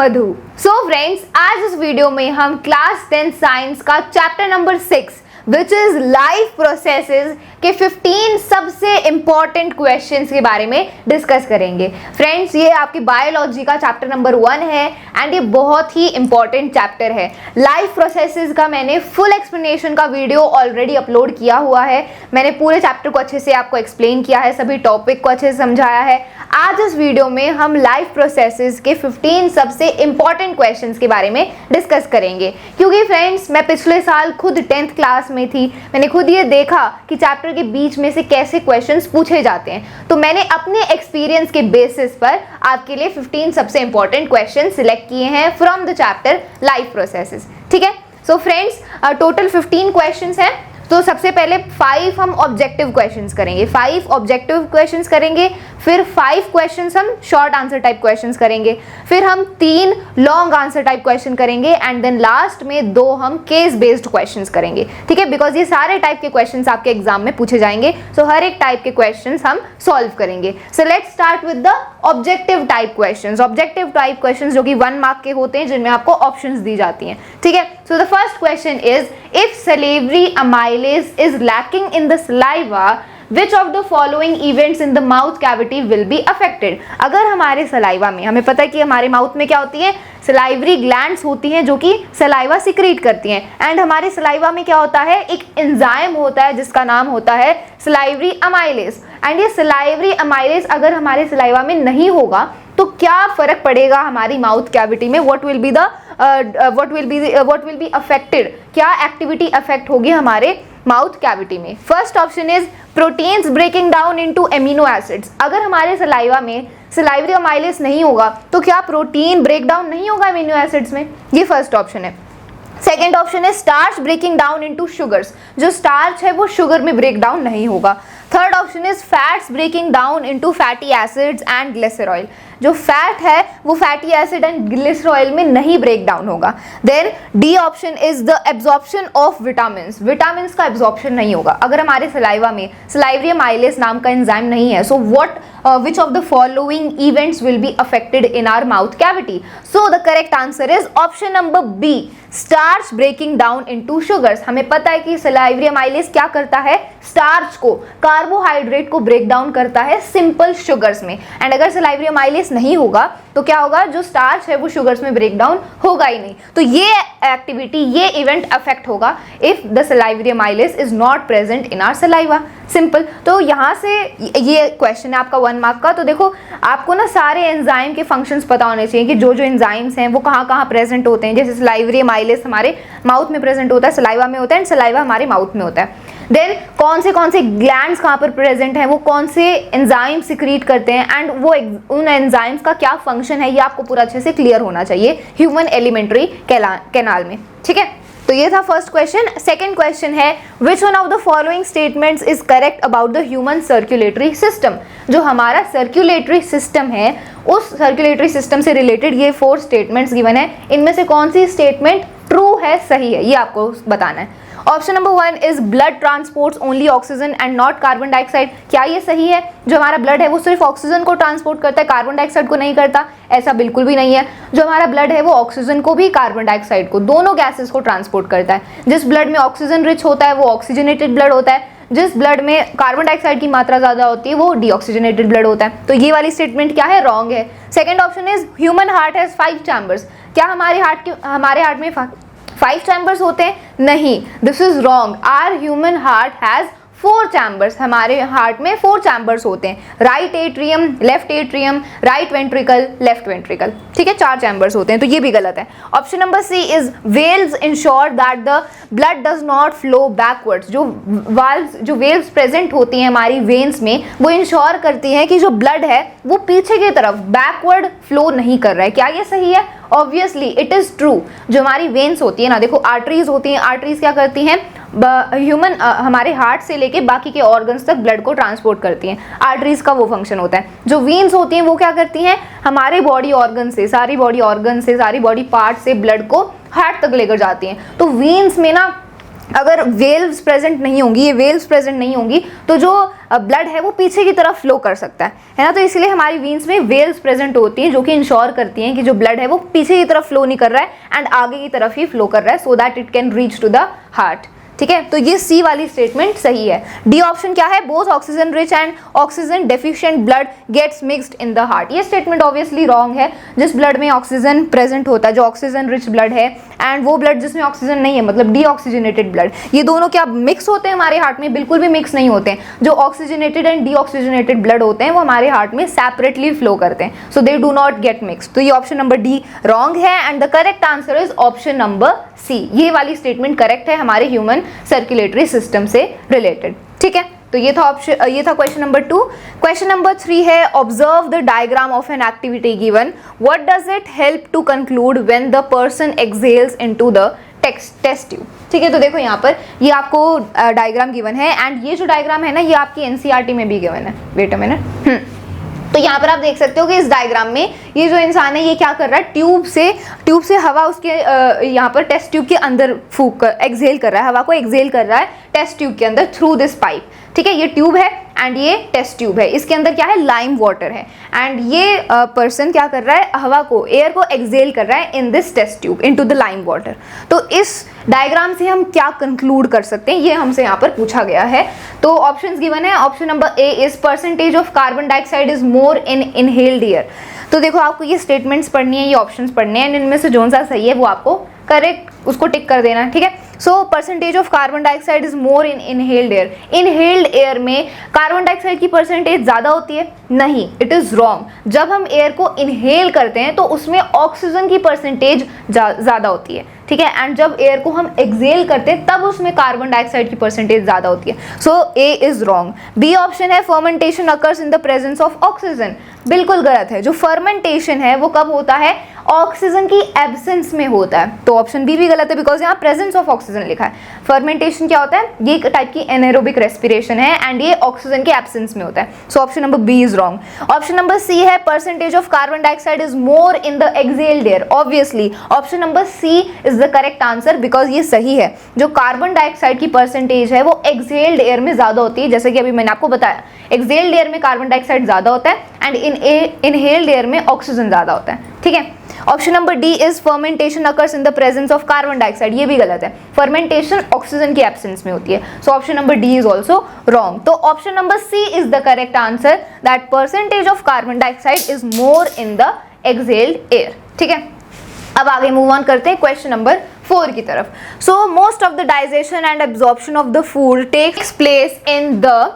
मधु। So friends, आज इस video में हम क्लास 10 साइंस का chapter number 6 which is life processes के 15 सबसे इंपॉर्टेंट क्वेश्चंस के बारे में डिस्कस करेंगे। फ्रेंड्स, ये आपकी बायोलॉजी का चैप्टर नंबर 1 है एंड ये बहुत ही इंपॉर्टेंट चैप्टर है। लाइफ प्रोसेसेस का मैंने फुल एक्सप्लेनेशन का वीडियो ऑलरेडी अपलोड किया हुआ है। मैंने पूरे चैप्टर को अच्छे से आपको एक्सप्लेन किया है, सभी टॉपिक को अच्छे से समझाया है। आज इस वीडियो में हम लाइफ प्रोसेसेस के 15 सबसे इंपॉर्टेंट क्वेश्चंस के बारे में डिस्कस करेंगे, क्योंकि फ्रेंड्स मैं पिछले साल खुद 10th क्लास में थी। मैंने खुद ये देखा कि चैप्टर के बीच में से कैसे क्वेश्चंस पूछे जाते हैं, तो मैंने अपने एक्सपीरियंस के बेसिस पर आपके लिए 15 सबसे इंपॉर्टेंट क्वेश्चन सिलेक्ट किए हैं from the chapter life processes. ठीक है, सो फ्रेंड्स टोटल 15 क्वेश्चंस हैं। तो सबसे पहले 5 हम ऑब्जेक्टिव क्वेश्चंस करेंगे, 5 ऑब्जेक्टिव क्वेश्चंस करेंगे, फिर 5 क्वेश्चंस हम शॉर्ट आंसर टाइप क्वेश्चंस करेंगे, फिर हम 3 लॉन्ग आंसर टाइप क्वेश्चन करेंगे एंड देन लास्ट में 2 हम केस बेस्ड क्वेश्चंस करेंगे। ठीक है, बिकॉज ये सारे टाइप के क्वेश्चंस आपके एग्जाम में पूछे जाएंगे, सो हर एक टाइप के क्वेश्चंस हम सॉल्व करेंगे। So let's start with the objective type questions. Objective type questions जो कि 1 मार्क के होते हैं, जिनमें आपको ऑप्शंस दी जाती हैं। ठीक है, सो the first question is if salivary amylase is lacking in the saliva, which of the following events in the mouth cavity will be affected? अगर हमारे सलाइवा में, हमें पता है कि हमारे माउथ में क्या होती है, सलाइवरी ग्लैंड्स होती हैं जो कि सलाइवा सिक्रीट करती हैं, एंड हमारे सलाइवा में क्या होता है, एक एंजाइम होता है जिसका नाम होता है सलाइवरी अमाइलेज। एंड ये सलाइवरी अमाइलेज अगर हमारे सलाइवा में नहीं होगा तो क्या फर्क पड़ेगा हमारी माउथ कैविटी में, व्हाट विल बी अफेक्टेड, क्या एक्टिविटी अफेक्ट होगी हमारे माउथ कैविटी में। First option is proteins breaking down into amino acids. अगर हमारे सलाइवा में सलाइवरी अमाइलेज नहीं होगा तो क्या प्रोटीन ब्रेक डाउन नहीं होगा एमिनो एसिड्स में, ये फर्स्ट ऑप्शन है। सेकेंड ऑप्शन है starch breaking down into sugars, जो स्टार्च है वो शुगर में ब्रेक डाउन नहीं होगा। Third option is fats breaking down into fatty acids and glycerol, जो फैट है वो फैटी एसिड एंड ग्लिसरॉयल में नहीं ब्रेक डाउन होगा। Then D option is the absorption of vitamins, vitamins का एब्जॉर्प्शन नहीं होगा अगर हमारे सलाइवा में सलाइवरी अमाइलेज नाम का एंजाइम नहीं है। सो which of the following events will be affected in our mouth cavity? So the correct answer is option number B, starch breaking down into sugars। हमें पता है कि सलाइवरी अमाइलेज क्या करता है, स्टार्च को, कार्बोहाइड्रेट को ब्रेक डाउन करता है सिंपल शुगर्स में, एंड अगर सलाइवरी अमाइलेज नहीं होगा तो क्या होगा, जो स्टार्च है वो शुगर्स में ब्रेक डाउन होगा ही नहीं। तो ये एक्टिविटी, ये इवेंट अफेक्ट होगा if the salivary amylase is not present in our saliva. Simple. तो यहाँ से ये क्वेश्चन है आपका 1 मार्क का। तो देखो, आपको ना सारे एंजाइम के फंक्शंस पता होने चाहिए कि जो जो एंजाइम्स हैं वो कहाँ कहाँ प्रेजेंट होते हैं। जैसे सलाइवरी अमाइलेज हमारे माउथ में प्रेजेंट होता है, सलाइवा में होता है, एंड सलाइवा हमारे माउथ में होता है। देन कौन से ग्लैंड्स कहाँ पर प्रेजेंट हैं, वो कौन से एंजाइम सिक्रीट करते हैं, एंड वो उन एंजाइम्स का क्या फंक्शन है, ये आपको पूरा अच्छे से क्लियर होना चाहिए ह्यूमन एलिमेंट्री कैनाल में। ठीक है, तो ये था फर्स्ट क्वेश्चन। सेकंड क्वेश्चन है which one of the following statements is correct about the human circulatory system. जो हमारा सर्कुलेटरी सिस्टम है, उस सर्कुलेटरी सिस्टम से रिलेटेड ये 4 स्टेटमेंट्स गिवन है, इनमें से कौन सी स्टेटमेंट ट्रू है, सही है, ये आपको बताना है। Option number 1 is blood transports only oxygen and not carbon dioxide. क्या ये सही है, जो हमारा ब्लड है वो सिर्फ ऑक्सीजन को ट्रांसपोर्ट करता है, कार्बन डाइऑक्साइड को नहीं करता? ऐसा बिल्कुल भी नहीं है। जो हमारा ब्लड है वो ऑक्सीजन को भी, कार्बन डाइऑक्साइड को, दोनों गैसेस को ट्रांसपोर्ट करता है। जिस ब्लड में ऑक्सीजन रिच होता है वो ऑक्सीजनेटेड ब्लड होता है, जिस ब्लड में कार्बन डाइऑक्साइड की मात्रा ज्यादा होती है वो डीऑक्सीजनेटेड ब्लड होता है। तो ये वाली स्टेटमेंट क्या है, रॉन्ग है। Second option is human heart has 5 chambers. क्या हमारे हार्ट में 5 चैम्बर्स होते हैं? नहीं, this is wrong. Our human heart has 4 chambers, हमारे हार्ट में 4 चैम्बर्स होते हैं, right atrium, left atrium, right ventricle, left ventricle. ठीक है, 4 चैम्बर्स होते हैं, तो ये भी गलत है। Option number C is valves ensure that the blood does not flow backwards. जो वेल्स प्रेजेंट होती हैं हमारी वेन्स में, वो इंश्योर करती हैं कि जो ब्लड है वो पीछे की तरफ बैकवर्ड फ्लो नहीं कर रहा है। क्या ये सही है? Obviously it is true. जो हमारी वेन्स होती है ना, देखो आर्टरीज होती हैं, आर्टरीज क्या करती हैं, हमारे हार्ट से लेके बाकी के ऑर्गन्स तक ब्लड को ट्रांसपोर्ट करती हैं, आर्टरीज का वो फंक्शन होता है। जो वेन्स होती हैं वो क्या करती हैं, हमारे बॉडी ऑर्गन से, सारी बॉडी पार्ट से ब्लड को हार्ट तक लेकर जाती हैं। तो वेन्स में ना अगर वेल्व्स प्रेजेंट नहीं होंगी, ये वेल्व्स प्रेजेंट नहीं होंगी, तो जो ब्लड है वो पीछे की तरफ फ्लो कर सकता है ना। तो इसलिए हमारी वीन्स में वेल्व्स प्रेजेंट होती हैं जो कि इंश्योर करती हैं कि जो ब्लड है वो पीछे की तरफ फ्लो नहीं कर रहा है एंड आगे की तरफ ही फ्लो कर रहा है, so that it can reach to the heart. ठीक है, तो ये सी वाली स्टेटमेंट सही है। डी ऑप्शन क्या है, both oxygen rich and oxygen deficient blood gets mixed in the heart. ये स्टेटमेंट ऑब्वियसली रॉन्ग है। जिस ब्लड में ऑक्सीजन प्रेजेंट होता है, जो ऑक्सीजन रिच ब्लड है, एंड वो ब्लड जिसमें ऑक्सीजन नहीं है, मतलब डीऑक्सीजनेटेड ब्लड, ये दोनों क्या मिक्स होते हैं हमारे हार्ट में? बिल्कुल भी मिक्स नहीं होते हैं। जो ऑक्सीजनेटेड एंड डीऑक्सीजनेटेड ब्लड होते हैं वो हमारे हार्ट में सेपरेटली फ्लो करते हैं, so they do not get mix. तो ये ऑप्शन नंबर डी रॉन्ग है and the correct answer is option number C. ये वाली स्टेटमेंट करेक्ट है हमारे ह्यूमन सर्कुलेटरी सिस्टम से रिलेटेड। ठीक है, तो ये था क्वेश्चन नंबर 2। क्वेश्चन नंबर 3 है, observe the diagram of an activity given, what does it help to conclude when the person exhales into the test tube. ठीक है, तो देखो यहाँ पर ये आपको डायग्राम गिवन है एंड ये जो डायग्राम है ना, ये आपकी एनसीईआरटी में भी गिवन है। Wait a minute. तो यहाँ पर आप देख सकते हो कि इस डायग्राम में ये जो इंसान है ये क्या कर रहा है, ट्यूब से हवा उसके यहाँ पर टेस्ट ट्यूब के अंदर फूक एक्सहेल कर रहा है, हवा को एक्सहेल कर रहा है टेस्ट ट्यूब के अंदर थ्रू दिस पाइप। ठीक है, ये ट्यूब है एंड ये टेस्ट ट्यूब है, इसके अंदर क्या है, लाइम वाटर है एंड ये पर्सन क्या कर रहा है, हवा को, एयर को एक्सहेल कर रहा है in this test tube into the lime water. तो इस डायग्राम से हम क्या कंक्लूड कर सकते हैं, ये हमसे यहाँ पर पूछा गया है। तो ऑप्शंस गिवन है, option number A is percentage of carbon dioxide is more in inhaled air. तो देखो आपको ये स्टेटमेंट्स पढ़नी है, ये ऑप्शंस पढ़ने हैं, इनमें से जो सा सही है वो आपको करेक्ट उसको टिक कर देना है। ठीक है, so percentage of carbon dioxide is more in inhaled air. Inhaled air में कार्बन डाइऑक्साइड की परसेंटेज ज्यादा होती है? नहीं, इट इज रॉन्ग। जब हम एयर को इनहेल करते हैं तो उसमें ऑक्सीजन की परसेंटेज ज्यादा होती है। ठीक है, एंड जब एयर को हम एक्सहेल करते हैं तब उसमें कार्बन डाइऑक्साइड की परसेंटेज ज्यादा होती है। सो ए इज रॉन्ग। बी ऑप्शन है, fermentation occurs in the presence of oxygen. बिल्कुल गलत है। जो फर्मेंटेशन है वो कब होता है, ऑक्सीजन की एब्सेंस में होता है। तो ऑप्शन बी भी गलत है बिकॉज यहाँ प्रेजेंस ऑफ ऑक्सीजन लिखा है। फर्मेंटेशन क्या होता है, ये एक टाइप की एनाएरोबिक रेस्पिरेशन है एंड ये ऑक्सीजन के एब्सेंस में होता है। So option number B is wrong. Option number C है, percentage of carbon dioxide is more in the exhaled air. Obviously option number C is the correct answer because ये सही है। जो कार्बन डाइऑक्साइड की percentage है वो exhaled air में ज्यादा होती है, जैसे कि अभी मैंने आपको बताया। एक्सहेल्ड एयर में कार्बन डाइऑक्साइड ज्यादा होता है एंड इनहेल्ड एयर में ऑक्सीजन ज्यादा होता है। ठीक है, option number D is fermentation occurs in the presence of carbon dioxide. ये भी गलत है। फर्मेंटेशन ऑक्सीजन की एब्सेंस में होती है। So option number D is also wrong. तो option number C is the correct answer, that percentage of carbon dioxide is more in the exhaled air. ठीक है, अब आगे मूव ऑन करते हैं क्वेश्चन नंबर 4 की तरफ। So most of the digestion and absorption of the food takes place in the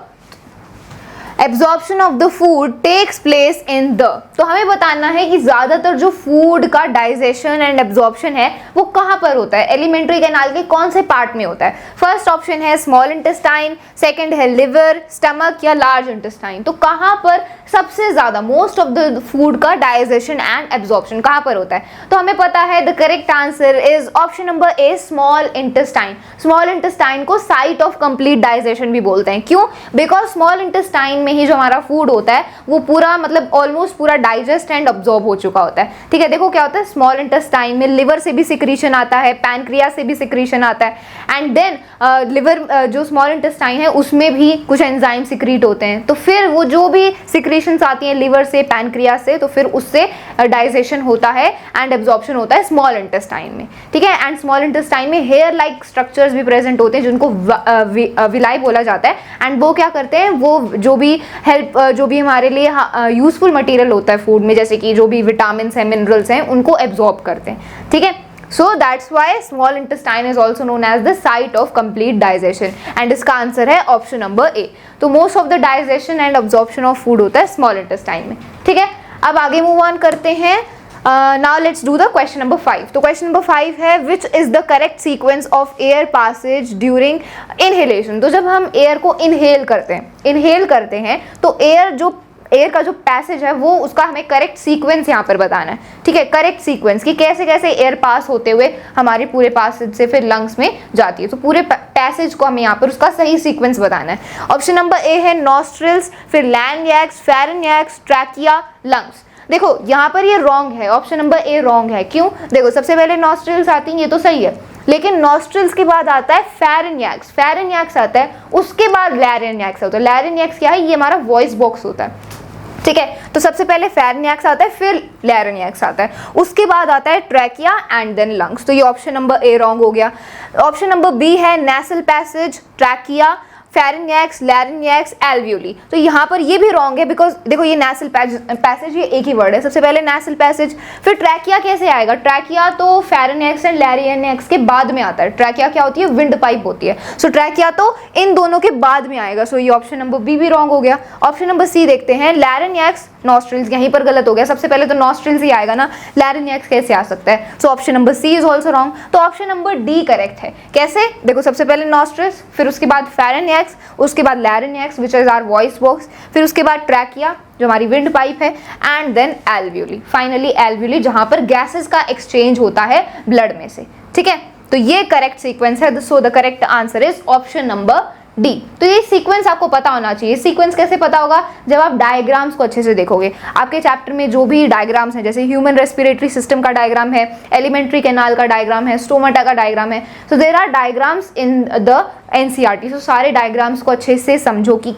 absorption of the food takes place in the. तो हमें बताना है कि ज्यादातर जो फूड का डाइजेशन एंड एब्जॉर्प्शन है वो कहाँ पर होता है, एलिमेंट्री कैनाल के कौन से पार्ट में होता है। फर्स्ट ऑप्शन है स्मॉल इंटेस्टाइन, सेकंड है लिवर, स्टमक या लार्ज इंटेस्टाइन। तो कहाँ पर सबसे ज्यादा मोस्ट ऑफ द फूड का डाइजेशन एंड एब्जॉर्प्शन कहाँ पर होता है? तो हमें पता है the correct answer is option number A, small intestine. Small intestine को साइट ऑफ कंप्लीट डाइजेशन भी बोलते हैं। क्यों? बिकॉज स्मॉल इंटेस्टाइन में ही जो हमारा फूड होता है वो पूरा मतलब ऑलमोस्ट पूरा डाइजेस्ट एंड अब्जॉर्ब हो चुका होता है। ठीक है, देखो क्या होता है, स्मॉल इंटेस्टाइन में लिवर से भी सिक्रीशन आता है, पैनक्रियास से भी सिक्रीशन आता है एंड देन लिवर जो स्मॉल इंटेस्टाइन है उसमें भी कुछ एंजाइम सिक्रीट होते हैं। तो फिर वो जो भी सिक्रीशंस आती हैं लिवर से, पैनक्रियास से, तो फिर उससे डाइजेशन होता है एंड एब्जॉर्प्शन होता है स्मॉल इंटेस्टाइन में। ठीक है, एंड स्मॉल इंटेस्टाइन में हेयर लाइक स्ट्रक्चर्स भी प्रेजेंट होते हैं जिनको विलाई बोला जाता है एंड वो क्या करते हैं, वो जो भी जो भी हमारे लिए यूजफुल मटेरियल होता है फूड में, जैसे कि जो भी विटामिन है, मिनरल्स हैं, उनको एब्जॉर्ब करते हैं। ठीक है, so that's why small intestine is also known as the site of complete digestion and इसका आंसर है ऑप्शन नंबर ए। तो most of the digestion and absorption of food होता है स्मॉल इंटेस्टाइन में। ठीक है, अब आगे मूव ऑन करते हैं। Now let's do the question number 5। तो क्वेश्चन नंबर 5 है, which is the correct sequence of air passage during inhalation. तो जब हम एयर को इनहेल करते हैं तो एयर का जो पैसेज है वो उसका हमें करेक्ट सीक्वेंस यहाँ पर बताना है। ठीक है, करेक्ट सीक्वेंस कि कैसे कैसे एयर पास होते हुए हमारे पूरे पासेज से फिर लंग्स में जाती है। तो पूरे पैसेज को हमें यहाँ पर उसका सही सीक्वेंस बताना है। ऑप्शन नंबर ए है नॉस्ट्रिल्स, फिर लैरिंगैक्स, फेरिंगैक्स, ट्रैकिया, लंग्स। देखो यहाँ पर ये रॉन्ग है, ऑप्शन नंबर ए रॉन्ग है। क्यों? देखो सबसे पहले नॉस्ट्रिल्स आती हैं, ये तो सही है। लेकिन नॉस्ट्रल्स के बाद आता है फेरिन्याक्स, फेरिन्याक्स आता है, उसके बाद लैरिन्याक्स होता है। लैरिन्याक्स क्या है? ये हमारा वॉइस बॉक्स होता है, ठीक है। तो सबसे पहले फेरिन्याक्स आता है, फिर लैरिन्याक्स आता है, उसके बाद आता है ट्रैकिया एंड देन लंग्स। तो ये ऑप्शन नंबर ए रॉन्ग हो गया। ऑप्शन नंबर बी है नेसल पैसेज, ट्रैकिया, फेरिन्याक्स, लैरिन्याक्स, एल्वियोली। तो यहाँ पर ये भी रॉन्ग है, बिकॉज देखो ये नेसल पैसेज ये एक ही वर्ड है। सबसे पहले नेसल पैसेज, फिर ट्रैकिया कैसे आएगा? ट्रैकिया तो फेरिन्याक्स एंड लैरिन्याक्स के बाद में आता है। ट्रैकिया क्या होती है? विंड पाइप होती है। सो ट्रैकिया तो इन दोनों के बाद में आएगा। सो ये ऑप्शन नंबर बी भी रॉन्ग हो गया। ऑप्शन नंबर सी देखते हैं, लैरिन्याक्स, नॉस्ट्रिल्स, यहीं पर गलत हो गया। सबसे पहले तो नॉस्ट्रिल्स ही आएगा ना, लैरिन्याक्स कैसे आ सकता है? So option number C is also wrong. तो ऑप्शन नंबर डी करेक्ट है। कैसे? देखो सबसे पहले नॉस्ट्रिल्स, फिर उसके बाद फेरिन्याक्स, उसके बाद larynx which is our voice box, फिर उसके बाद ट्रैकिया जो हमारी विंड पाइप है, and then alveoli, finally alveoli जहां पर गैसेस का एक्सचेंज होता है ब्लड में से, ठीक है। तो ये करेक्ट सीक्वेंस है। So the correct answer is option number D. तो ये सीक्वेंस आपको पता होना चाहिए। सीक्वेंस कैसे पता होगा? जब आप डायग्राम्स को अच्छे से देखोगे। आपके चैप्टर में जो भी डायग्राम्स हैं, जैसे ह्यूमन रेस्पिरेटरी सिस्टम का डायग्राम है, एलिमेंट्री कैनाल का डायग्राम है, स्टोमाटा का डायग्राम है, so there are diagrams in the NCERT. So सारे डायग्राम्स को अच्छे से समझो कि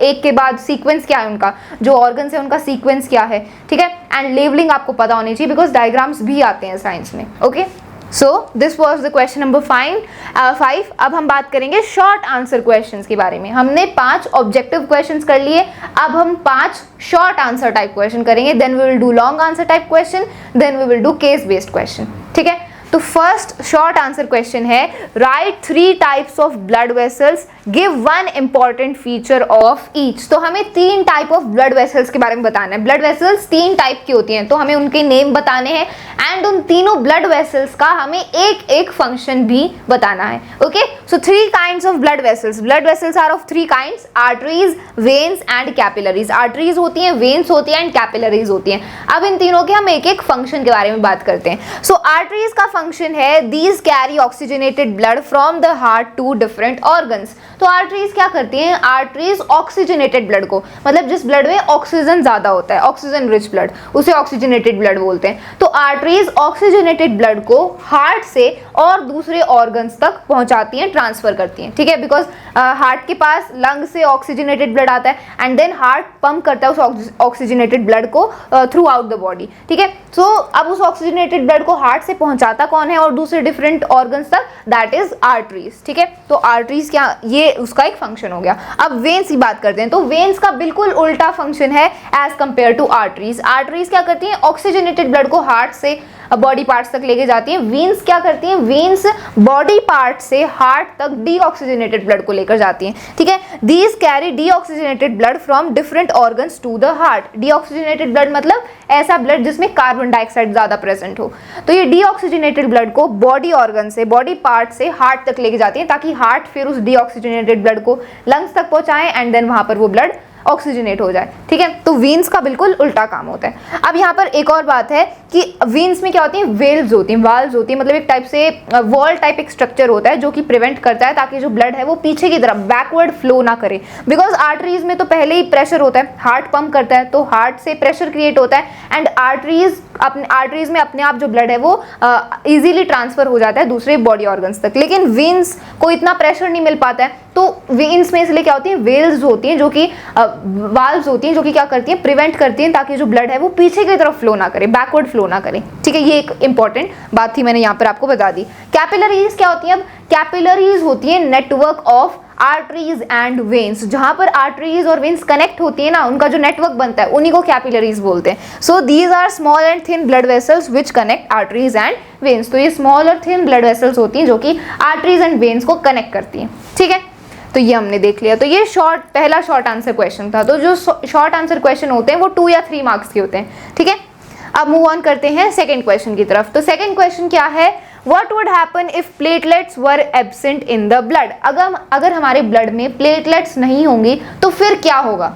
एक के बाद सीक्वेंस क्या है उनका, जो ऑर्गन्स है उनका सीक्वेंस क्या है, ठीक है। एंड लेबलिंग आपको पता होनी चाहिए, बिकॉज डायग्राम्स भी आते हैं साइंस में, okay. So this was the question number 5। अब हम बात करेंगे शॉर्ट आंसर क्वेश्चंस के बारे में। हमने 5 ऑब्जेक्टिव क्वेश्चंस कर लिए, अब हम 5 शॉर्ट आंसर टाइप क्वेश्चन करेंगे। Then we will do long answer type question, then we will do case based question, ठीक है। तो फर्स्ट शॉर्ट आंसर क्वेश्चन है, write 3 types of blood vessels, give 1 important feature of each. तो हमें 3 type of blood vessels के बारे में बताना है। ब्लड वेसल्स 3 टाइप की होती हैं, तो हमें उनके नेम बताने हैं, एंड उन तीनों ब्लड वेसल्स का हमें एक एक फंक्शन भी बताना है, okay. So 3 kinds of blood vessels. Blood vessels are of 3 kinds, arteries, veins and capillaries. Arteries होती हैं, वेन्स होती हैं, एंड कैपिलरीज होती हैं। अब इन तीनों के हम एक एक फंक्शन के बारे में बात करते हैं। सो आर्टरीज का फंक्शन है, these carry oxygenated blood from the heart to different organs. तो आर्टरीज क्या करती हैं? आर्टरीज ऑक्सीजनेटेड ब्लड को, मतलब जिस ब्लड में ऑक्सीजन ज्यादा होता है, ऑक्सीजन रिच ब्लड, उसे ऑक्सीजनेटेड ब्लड बोलते हैं। तो आर्टरीज ऑक्सीजनेटेड ब्लड को हार्ट से और दूसरे ऑर्गन्स तक पहुंचाती हैं, ट्रांसफर करती हैं, ठीक है। बिकॉज हार्ट के पास लंग से ऑक्सीजनेटेड ब्लड आता है, एंड देन हार्ट पंप करता है उस ऑक्सीजनेटेड ब्लड को थ्रू आउट द बॉडी, ठीक है। सो अब उस ऑक्सीजनेटेड ब्लड को हार्ट से पहुंचाता कौन है और दूसरे डिफरेंट ऑर्गन्स तक? दैट इज आर्टरीज, ठीक है। तो आर्टरीज क्या, ये उसका एक फंक्शन हो गया। अब वेन्स की बात करते हैं। तो वेन्स का बिल्कुल उल्टा फंक्शन है as compare to arteries. Arteries क्या करती हैं? ऑक्सीजनेटेड ब्लड को हार्ट से बॉडी पार्ट्स तक लेके जाती हैं। वेन्स क्या करती हैं? वेन्स बॉडी पार्ट से हार्ट तक डीऑक्सीजनेटेड ब्लड को लेकर जाती हैं, ठीक है। These carry deoxygenated blood from different organs to the heart. Deoxygenated blood मतलब ऐसा ब्लड जिसमें कार्बन डाइऑक्साइड ज्यादा प्रेजेंट हो। तो ये डीऑक्सीजनेटेड ब्लड को बॉडी ऑर्गन से, बॉडी पार्ट से हार्ट तक लेके जाती हैं, ताकि हार्ट फिर उस डीऑक्सीजनेटेड ब्लड को लंग्स तक पहुंचाएं, एंड देन वहां पर वो ब्लड ऑक्सीजनेट हो जाए, ठीक है। तो वेन्स का बिल्कुल उल्टा काम होता है। अब यहाँ पर एक और बात है कि वेन्स में क्या होती है? वेल्स होती हैं, वाल्व्स होती हैं, मतलब एक टाइप से वॉल टाइप एक स्ट्रक्चर होता है जो कि प्रिवेंट करता है ताकि जो ब्लड है वो पीछे की तरफ बैकवर्ड फ्लो ना करे। बिकॉज आर्टरीज में तो पहले ही प्रेशर होता है, हार्ट पंप करता है तो हार्ट से प्रेशर क्रिएट होता है, एंड आर्टरीज में अपने आप जो ब्लड है वो इजीली ट्रांसफर हो जाता है दूसरे बॉडी ऑर्गन्स तक। लेकिन वेन्स को इतना प्रेशर नहीं मिल पाता है, तो वेन्स में इसलिए क्या होती है? वेल्स होती हैं जो कि वाल्व्स होती हैं जो कि क्या करती हैं? प्रिवेंट करती हैं ताकि जो ब्लड है वो पीछे की तरफ फ्लो ना करे, बैकवर्ड फ्लो ना करे, ठीक है। ये एक इंपॉर्टेंट बात थी, मैंने यहाँ पर आपको बता दी। कैपिलरीज क्या होती हैं? अब कैपिलरीज होती है network of arteries and veins. जहां पर आर्टरीज और वेन्स कनेक्ट होती है ना, उनका जो नेटवर्क बनता है उन्हीं को कैपिलरीज बोलते हैं। So these are small and thin blood vessels which connect arteries and veins. तो ये स्मॉल और थिन ब्लड वेसल्स होती हैं जो कि आर्टरीज एंड वेन्स को कनेक्ट करती हैं, ठीक है। तो ये हमने देख लिया। तो ये पहला शॉर्ट आंसर क्वेश्चन था। तो जो शॉर्ट आंसर क्वेश्चन होते हैं वो 2 या 3 मार्क्स के होते हैं, ठीक है। अब मूव ऑन करते हैं सेकंड क्वेश्चन की तरफ। तो सेकंड क्वेश्चन क्या है? What would happen if platelets were absent in the blood? अगर हमारे ब्लड में प्लेटलेट्स नहीं होंगी तो फिर क्या होगा?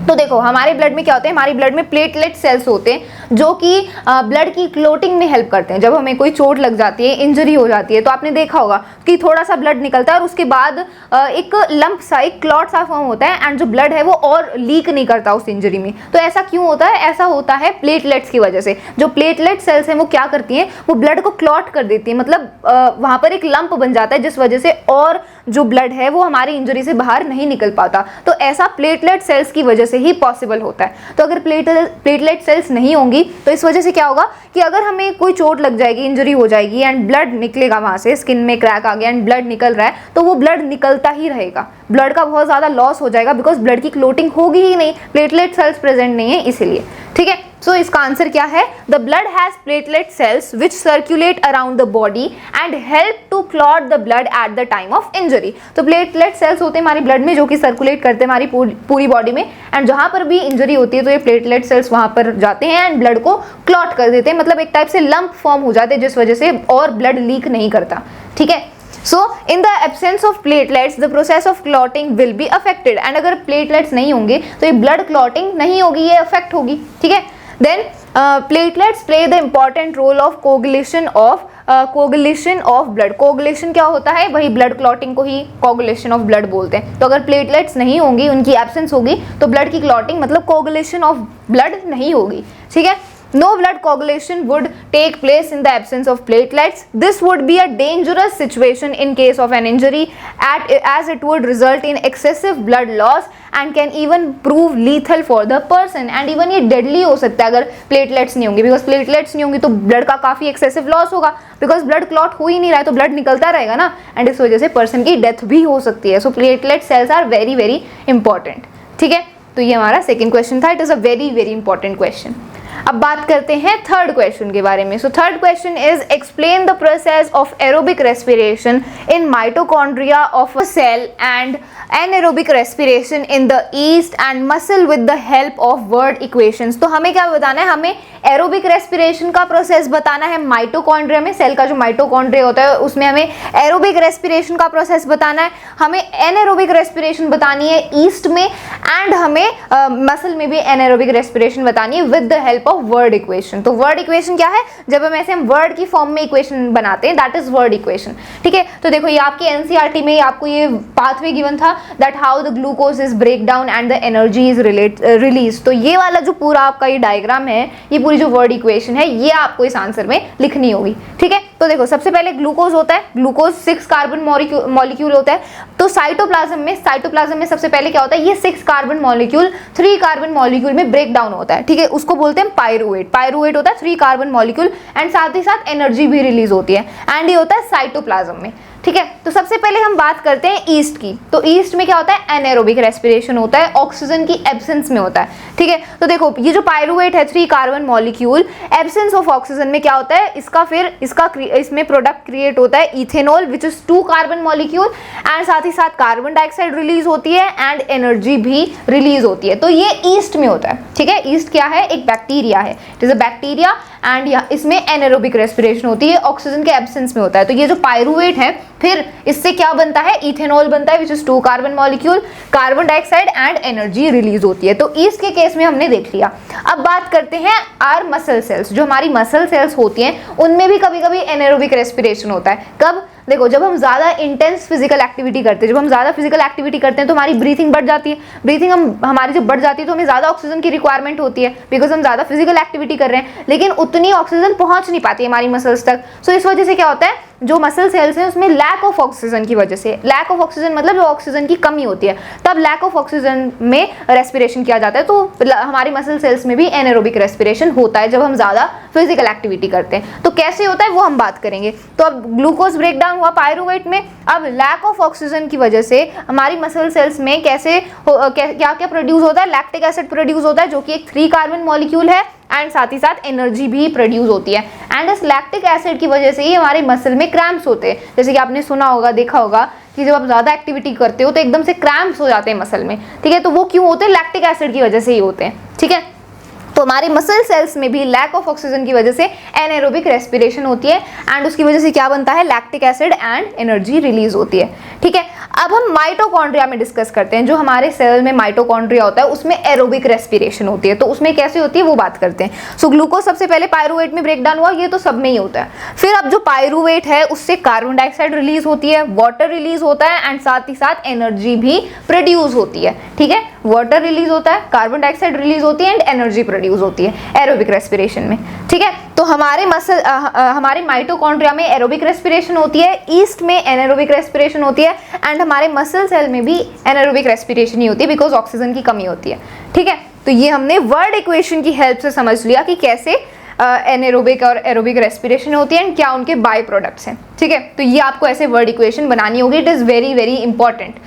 तो देखो हमारे ब्लड में क्या होते हैं? हमारे ब्लड में प्लेटलेट सेल्स होते हैं जो कि ब्लड की क्लोटिंग में हेल्प करते हैं। जब हमें कोई चोट लग जाती है, इंजरी हो जाती है, तो आपने देखा होगा कि थोड़ा सा ब्लड निकलता है और उसके बाद एक लंप सा, एक क्लॉट सा फॉर्म होता है एंड जो ब्लड है वो और लीक नहीं करता उस इंजरी में। तो ऐसा क्यों होता है? ऐसा होता है प्लेटलेट्स की वजह से। जो प्लेटलेट सेल्स हैं वो क्या करती हैं, वो ब्लड को क्लॉट कर देती है, मतलब वहां पर एक लंप बन जाता है जिस वजह से और जो ब्लड है वो हमारी इंजरी से बाहर नहीं निकल पाता। तो ऐसा प्लेटलेट सेल्स की वजह से ही पॉसिबल होता है। तो अगर प्लेटलेट सेल्स नहीं होंगी तो इस वजह से क्या होगा कि अगर हमें कोई चोट लग जाएगी, इंजरी हो जाएगी एंड ब्लड निकलेगा, वहां से स्किन में क्रैक आ गया एंड ब्लड निकल रहा है, तो वो ब्लड निकलता ही रहेगा, ब्लड का बहुत ज्यादा लॉस हो जाएगा, बिकॉज ब्लड की क्लोटिंग होगी ही नहीं, प्लेटलेट सेल्स प्रेजेंट नहीं है इसीलिए। ठीक है, सो इसका आंसर क्या है? The blood has platelet cells which circulate around the body and help to clot the blood at the time of injury. तो प्लेटलेट सेल्स होते हैं हमारी ब्लड में जो कि सर्कुलेट करते हैं हमारी पूरी बॉडी में, एंड जहां पर भी इंजरी होती है तो ये प्लेटलेट सेल्स वहां पर जाते हैं एंड ब्लड को क्लॉट कर देते हैं, मतलब एक टाइप से लंप फॉर्म हो जाते हैं जिस वजह से और ब्लड लीक नहीं करता। ठीक है, so in the absence of platelets the process of clotting will be affected. And अगर प्लेटलेट्स नहीं होंगे तो ये ब्लड क्लॉटिंग नहीं होगी, ये अफेक्ट होगी। ठीक है, then platelets play the important role of coagulation of blood. Coagulation क्या होता है? वही ब्लड क्लॉटिंग को ही कोगुलेशन ऑफ ब्लड बोलते हैं। तो अगर प्लेटलेट्स नहीं होंगी, उनकी एब्सेंस होगी, तो ब्लड की क्लॉटिंग मतलब कोगुलेशन ऑफ ब्लड नहीं होगी। ठीक है, no blood coagulation would take place in the absence of platelets. This would be a dangerous situation in case of an injury as it would result in excessive blood loss and can even prove lethal for the person. And even ये deadly हो सकता है अगर platelets नहीं होंगे, because platelets नहीं होंगी तो blood का काफी excessive loss होगा, because blood clot हो ही नहीं रहा है तो blood निकलता रहेगा ना, and इस वजह से person की death भी हो सकती है। So platelet cells are very very important। ठीक है, तो ये हमारा second question था। It is a very very important question। अब बात करते हैं थर्ड क्वेश्चन के बारे में। So third question is explain the process of aerobic respiration in mitochondria of a cell and anaerobic respiration in the yeast and muscle with the help of word equations. तो हमें क्या बताना है? हमें aerobic respiration का process बताना है mitochondria में, सेल का जो माइटोकॉन्ड्रिया होता है उसमें हमें एरोबिक रेस्पिरेशन का प्रोसेस बताना है, हमें एनारोबिक रेस्पिरेशन बतानी है ईस्ट में, एंड हमें मसल में भी एनारोबिक रेस्पिरेशन बतानी है with the help of word equation. तो वर्ड इक्वेशन क्या है? जब हम ऐसे वर्ड की फॉर्म में इक्वेशन बनाते हैं, दैट इज वर्ड इक्वेशन। ठीक है, तो देखो ये आपकी एनसीईआरटी में आपको ये पाथवे गिवन था, that how the glucose is break down and the energy is release. तो ये वाला जो पूरा आपका ये डायग्राम है, ये पूरी जो वर्ड इक्वेशन है, ये आपको इस आंसर में लिखनी होगी। ठीक है, तो देखो सबसे पहले ग्लूकोज होता है, ग्लूकोज 6 कार्बन मॉलिक्यूल होता है। तो साइटोप्लाज्म में सबसे पहले क्या होता है? ये 6 कार्बन मॉलिक्यूल 3 कार्बन मॉलिक्यूल में ब्रेक डाउन होता है। ठीक है, उसको बोलते हैं पायरुवेट। पायरुवेट होता है 3 कार्बन मॉलिक्यूल एंड साथ ही साथ एनर्जी भी रिलीज होती है, एंड ये होता है साइटोप्लाज्म में। ठीक है, तो सबसे पहले हम बात करते हैं ईस्ट की। तो ईस्ट में क्या होता है? एनारोबिक रेस्पिरेशन होता है, ऑक्सीजन की एब्सेंस में होता है। ठीक है, तो देखो ये जो पायरुवेट है 3 carbon molecule, absence of oxygen में क्या होता है? इसमें प्रोडक्ट क्रिएट होता है ethanol which is 2 carbon molecule, and साथ ही साथ कार्बन डाइऑक्साइड रिलीज होती है एंड एनर्जी भी रिलीज होती है। तो ये ईस्ट में होता है। ठीक है, ईस्ट क्या है? एक बैक्टीरिया है, it is a bacteria, and इसमें एनारोबिक रेस्पिरेशन होती है, ऑक्सीजन के एब्सेंस में होता है। तो ये जो पायरुवेट है, फिर इससे क्या बनता है? इथेनॉल बनता है which is 2 carbon molecule, carbon dioxide and energy release होती है। तो ईस्ट के केस में हमने देख लिया। अब बात करते हैं आर मसल सेल्स। जो हमारी मसल सेल्स होती हैं उनमें भी कभी कभी एनारोबिक रेस्पिरेशन होता है। कब? देखो जब हम ज़्यादा इंटेंस फिजिकल एक्टिविटी करते हैं, जब हम ज़्यादा फिजिकल एक्टिविटी करते हैं तो हमारी ब्रीथिंग बढ़ जाती है। ब्रीथिंग हमारी जब बढ़ जाती है तो हमें ज़्यादा ऑक्सीजन की रिक्वायरमेंट होती है, बिकॉज हम ज़्यादा फिजिकल एक्टिविटी कर रहे हैं, लेकिन उतनी ऑक्सीजन पहुंच नहीं पाती है हमारी मसल्स तक। सो इस वजह से क्या होता है? जो मसल सेल्स हैं उसमें लैक ऑफ ऑक्सीजन की वजह से, लैक ऑफ ऑक्सीजन मतलब जो ऑक्सीजन की कमी होती है, तब लैक ऑफ ऑक्सीजन में रेस्पिरेशन किया जाता है। तो हमारी मसल सेल्स में भी एनारोबिक रेस्पिरेशन होता है जब हम ज़्यादा फिजिकल एक्टिविटी करते हैं। तो कैसे होता है वो हम बात करेंगे। तो अब ग्लूकोज ब्रेक डाउन हुआ पायरुवेट में, अब लैक ऑफ ऑक्सीजन की वजह से हमारी मसल सेल्स में क्या क्या प्रोड्यूस होता है? लैक्टिक एसिड प्रोड्यूस होता है जो कि एक 3 कार्बन मॉलिक्यूल है, एंड साथ ही साथ एनर्जी भी प्रोड्यूस होती है। एंड इस लैक्टिक एसिड की वजह से ही हमारे मसल में क्रैम्प्स होते हैं। जैसे कि आपने सुना होगा, देखा होगा कि जब आप ज़्यादा एक्टिविटी करते हो तो एकदम से क्रैम्प्स हो जाते हैं मसल में। ठीक है, तो वो क्यों होते हैं? लैक्टिक एसिड की वजह से ही होते हैं। ठीक है, तो हमारे मसल सेल्स में भी लैक ऑफ ऑक्सीजन की वजह से एनाएरोबिक रेस्पिरेशन होती है एंड उसकी वजह से क्या बनता है, lactic acid and energy release होती है। ठीक है, अब हम माइटोकॉन्ड्रिया में डिस्कस करते हैं। जो हमारे सेल में माइटोकॉन्ड्रिया होता है उसमें एरोबिक रेस्पिरेशन होती है, तो उसमें कैसे होती है वो बात करते हैं। सो ग्लूकोज सबसे पहले पायरूवेट में ब्रेक डाउन हुआ, ये तो सब में ही होता है। फिर अब जो पायरूवेट है उससे कार्बन डाइऑक्साइड रिलीज होती है, वाटर रिलीज होता है एंड साथ ही साथ एनर्जी भी प्रोड्यूस होती है। ठीक है, वाटर रिलीज होता है, कार्बन डाइऑक्साइड रिलीज होती है एंड एनर्जी प्रोड्यूस होती है एरोबिक रेस्पिरेशन में। ठीक है, तो हमारे माइटोकॉन्ड्रिया में एरोबिक रेस्पिरेशन होती है, ईस्ट में एनाएरोबिक रेस्पिरेशन होती है एंड हमारे मसल सेल में भी एनाएरोबिक रेस्पिरेशन ही होती है बिकॉज ऑक्सीजन की कमी होती है। ठीक है, तो ये हमने वर्ड इक्वेशन की हेल्प से समझ लिया कि कैसे एनाएरोबिक और एरोबिक रेस्पिरेशन होती है एंड क्या उनके बाय प्रोडक्ट्स हैं। ठीक है, तो ये आपको ऐसे वर्ड इक्वेशन बनानी होगी, it is very very important.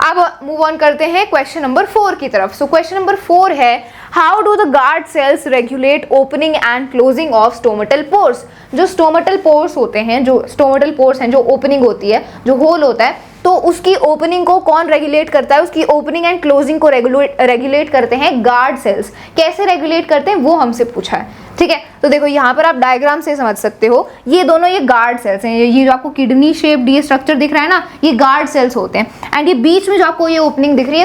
अब मूव ऑन करते हैं क्वेश्चन नंबर 4 की तरफ। सो क्वेश्चन नंबर 4 है, how do the guard cells regulate opening and closing of stomatal pores. जो स्टोमेटल पोर्स होते हैं, जो स्टोमेटल पोर्स हैं, जो ओपनिंग होती है, जो होल होता है, तो उसकी ओपनिंग को कौन रेगुलेट करता है, उसकी ओपनिंग एंड क्लोजिंग को रेगुलेट करते हैं गार्ड सेल्स। कैसे रेगुलेट करते हैं वो हमसे पूछा है। ठीक है, तो देखो यहाँ पर आप डायग्राम से समझ सकते हो, ये दोनों ये गार्ड सेल्स हैं। ये जो आपको किडनी शेप्ड ये स्ट्रक्चर दिख रहा है ना, ये गार्ड सेल्स होते हैं एंड ये बीच में जो आपको ये ओपनिंग दिख रही है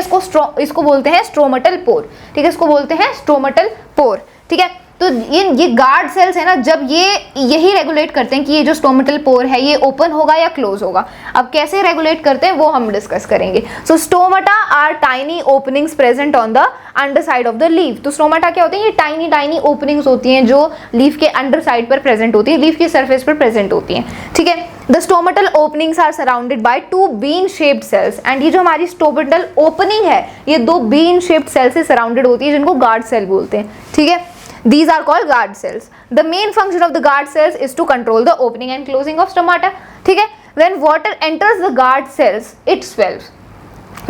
इसको बोलते हैं स्ट्रोमेटल पोर। ठीक है, इसको बोलते हैं स्ट्रोमेटल पोर। ठीक है, तो ये गार्ड सेल्स है ना, जब ये यही रेगुलेट करते हैं कि ये जो स्टोमेटल पोर है ये ओपन होगा या क्लोज होगा। अब कैसे रेगुलेट करते हैं वो हम डिस्कस करेंगे। So stomata are tiny openings present on the under side of the leaf. तो स्टोमाटा क्या होते हैं, ये टाइनी टाइनी ओपनिंग्स होती हैं जो लीफ के अंडर साइड पर प्रेजेंट होती है, लीफ की सरफेस पर प्रेजेंट होती हैं। ठीक है, the stomatal openings are surrounded by 2 bean shaped cells and ये जो हमारी स्टोमेटल ओपनिंग है ये 2 बीन शेप्ड सेल से सराउंडेड होती है जिनको गार्ड सेल बोलते हैं। ठीक है, these are called guard cells. The main function of the guard cells is to control the opening and closing of stomata. ठीक है, when water enters the guard cells it swells.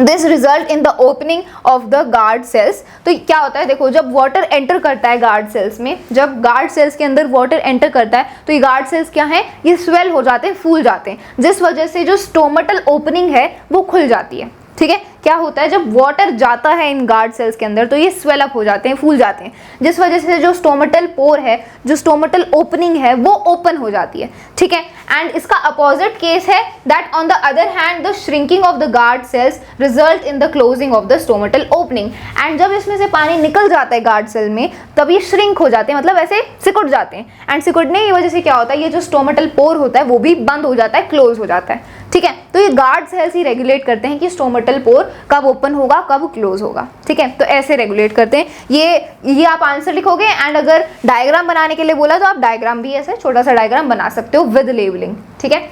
This result in the opening of the guard cells. तो क्या होता है, देखो जब water enter करता है गार्ड सेल्स में, जब गार्ड सेल्स के अंदर वाटर एंटर करता है तो ये गार्ड सेल्स क्या हैं, ये स्वेल हो जाते हैं, फूल जाते हैं, जिस वजह से जो स्टोमेटल ओपनिंग है वो खुल जाती है। ठीक है, क्या होता है जब वाटर जाता है इन गार्ड सेल्स के अंदर तो ये स्वेल अप हो जाते हैं, फूल जाते हैं, जिस वजह से जो स्टोमेटल पोर है, जो स्टोमेटल ओपनिंग है वो ओपन हो जाती है। ठीक है, एंड इसका अपोजिट केस है that on the other hand the shrinking of the guard cells result in the closing of the stomatal opening. And जब इसमें से पानी निकल जाता है गार्ड सेल में तब ये श्रिंक हो जाते हैं, मतलब ऐसे सिकुड़ जाते हैं एंड सिकुड़ने की वजह से क्या होता है, ये जो स्टोमेटल पोर होता है वो भी बंद हो जाता है, क्लोज हो जाता है। ठीक है, तो ये गार्ड सेल्स ही रेगुलेट करते हैं कि स्टोमेटल पोर कब ओपन होगा कब क्लोज होगा। ठीक है, तो ऐसे रेगुलेट करते हैं। ये आप आंसर लिखोगे एंड अगर डायग्राम बनाने के लिए बोला तो आप डायग्राम भी ऐसे छोटा सा डायग्राम बना सकते हो विद लेबलिंग। ठीक है,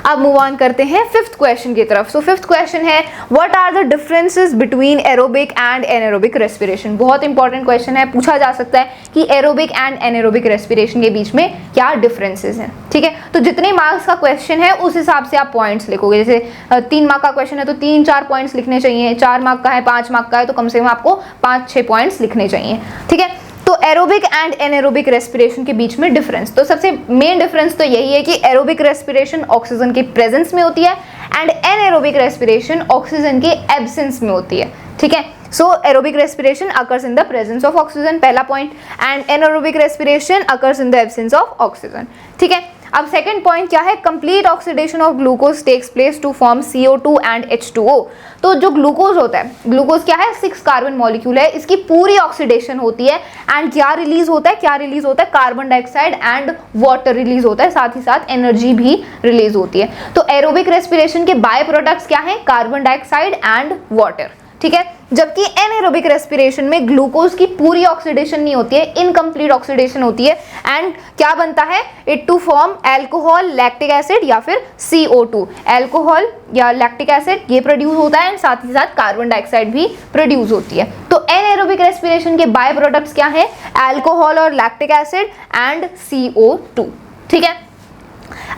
अब मूव ऑन करते हैं 5th क्वेश्चन की तरफ। सो 5th क्वेश्चन है, what are the differences between aerobic and anaerobic respiration. बहुत इंपॉर्टेंट क्वेश्चन है, पूछा जा सकता है कि एरोबिक एंड एनाएरोबिक रेस्पिरेशन के बीच में क्या डिफरेंसेस हैं। ठीक है, तो जितने मार्क्स का क्वेश्चन है उस हिसाब से आप पॉइंट्स लिखोगे। जैसे 3 मार्क का क्वेश्चन है तो 3-4 पॉइंट्स लिखने चाहिए, 4 मार्क का है, 5 मार्क का है तो कम से कम आपको 5-6 पॉइंट्स लिखने चाहिए। ठीक है, तो एरोबिक एंड एनाएरोबिक रेस्पिरेशन के बीच में डिफरेंस, तो सबसे मेन डिफरेंस तो यही है कि एरोबिक रेस्पिरेशन ऑक्सीजन के प्रेजेंस में होती है एंड एनाएरोबिक रेस्पिरेशन ऑक्सीजन के एब्सेंस में होती है। ठीक है, so aerobic respiration occurs in the presence of oxygen, पहला point, and anaerobic respiration occurs in the absence of oxygen. ठीक है, अब सेकंड पॉइंट क्या है, complete oxidation of glucose takes place to form CO2 and H2O। तो जो glucose होता है, ग्लूकोज क्या है, 6 कार्बन मॉलिक्यूल है, इसकी पूरी ऑक्सीडेशन होती है एंड क्या रिलीज होता है, carbon dioxide and water release होता है, साथ ही साथ एनर्जी भी रिलीज होती है। तो एरोबिक रेस्पिरेशन के बाय प्रोडक्ट्स क्या है, कार्बन डाइऑक्साइड एंड वाटर। ठीक है, जबकि एनाएरोबिक रेस्पिरेशन में ग्लूकोज की पूरी ऑक्सीडेशन नहीं होती है, इनकम्प्लीट ऑक्सीडेशन होती है एंड क्या बनता है, it to form alcohol, lactic acid या फिर CO2। एल्कोहल या लैक्टिक एसिड ये प्रोड्यूस होता है एंड साथ ही साथ कार्बन डाइऑक्साइड भी प्रोड्यूस होती है। तो एनाएरोबिक रेस्पिरेशन के बाय प्रोडक्ट्स क्या है, एल्कोहल और लैक्टिक एसिड एंड CO2। ठीक है,